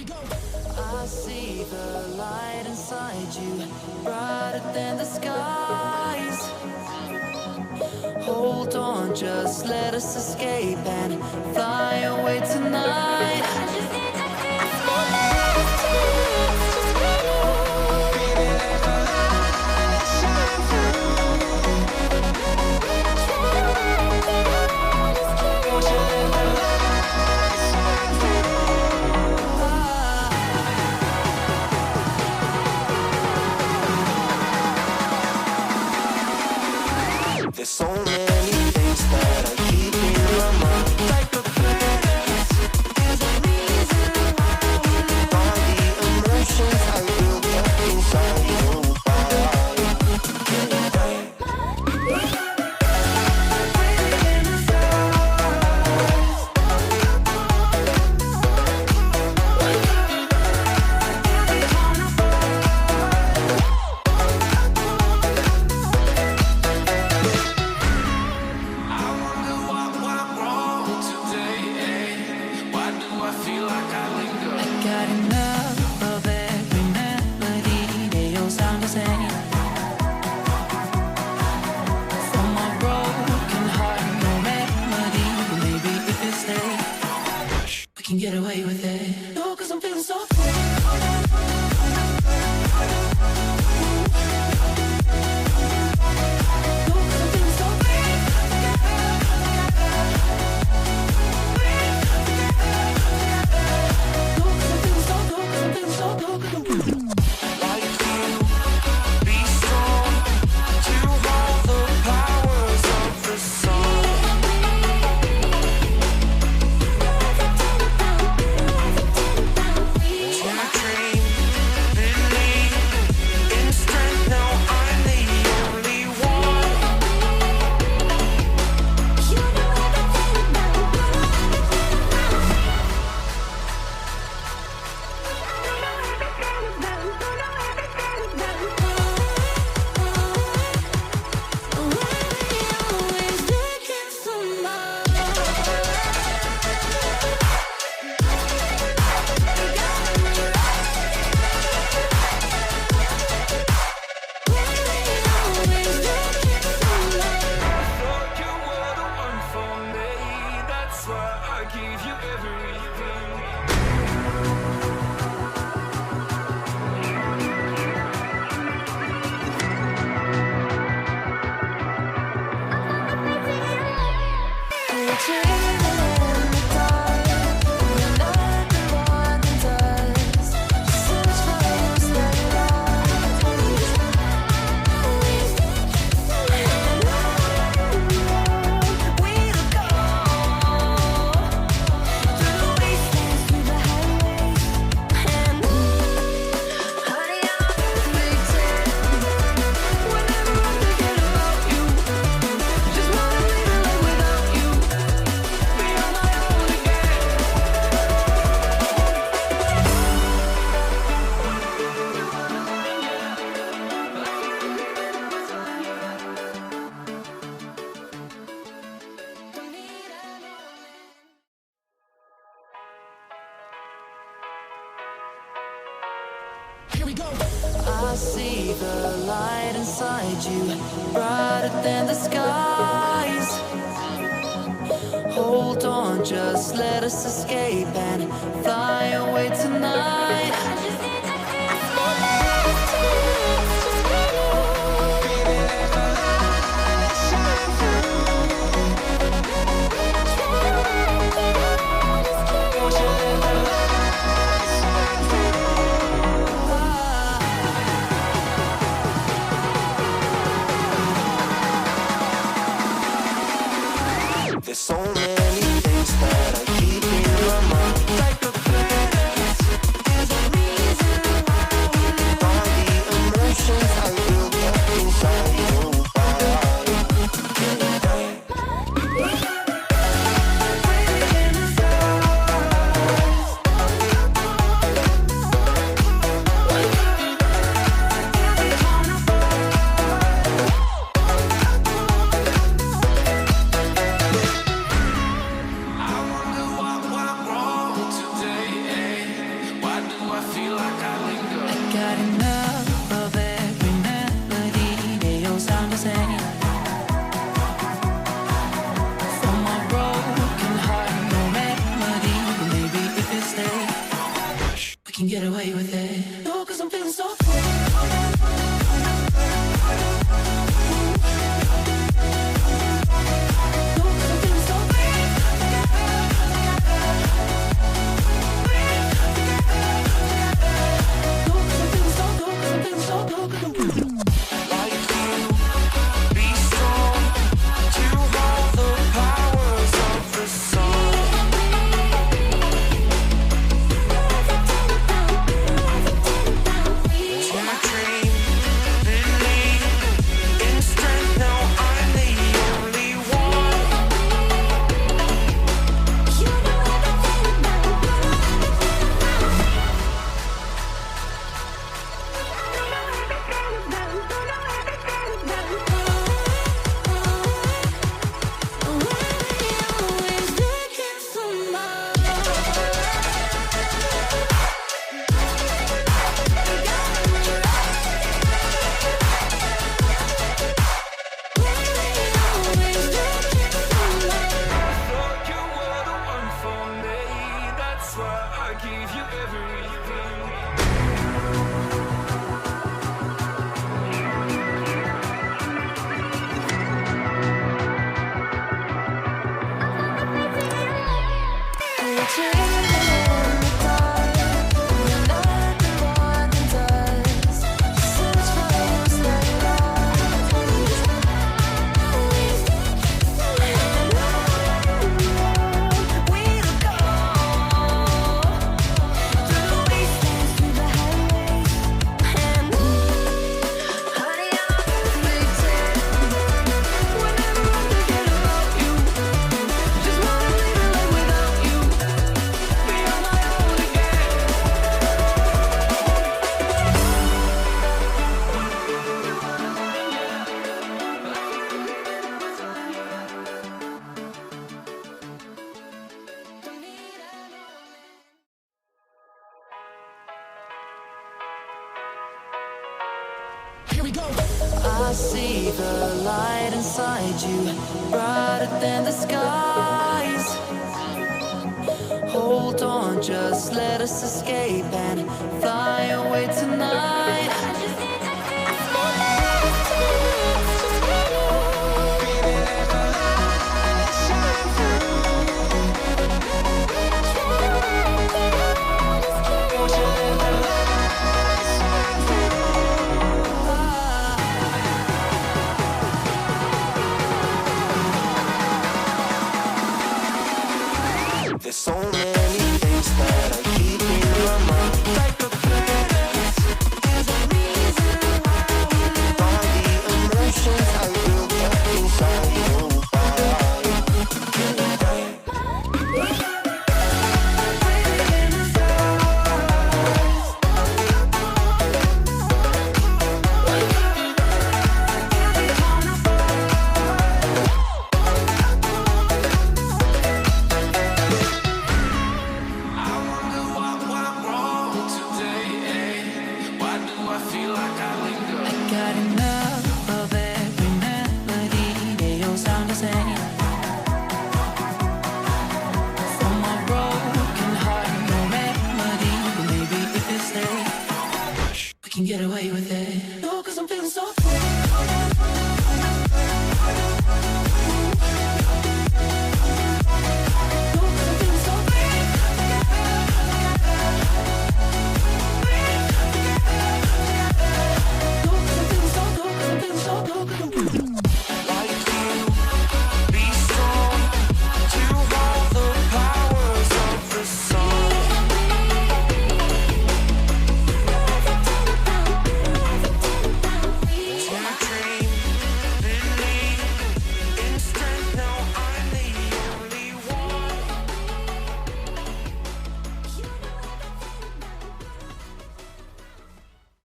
I see the light inside you, brighter than the skies. Hold on, just let us escape and fly away tonight. There's so many things that I keep in my mind. Like the planets, there's a reason why. All the emotions I built up inside your body. Got enough of every melody, they all sound the same. From my broken heart, no remedy. Maybe if you stay, we can get away with it. No, 'cause I'm feeling so free. I see the light inside you, brighter than the skies. Hold on, just let us escape and fly away tonight. There's so many things that I keep in my mind. Like the planets, there's a reason why. All the emotions I built up inside your body. I wonder I see the light inside you, brighter than the skies. Hold on, just let us escape and fly away tonight. There's so many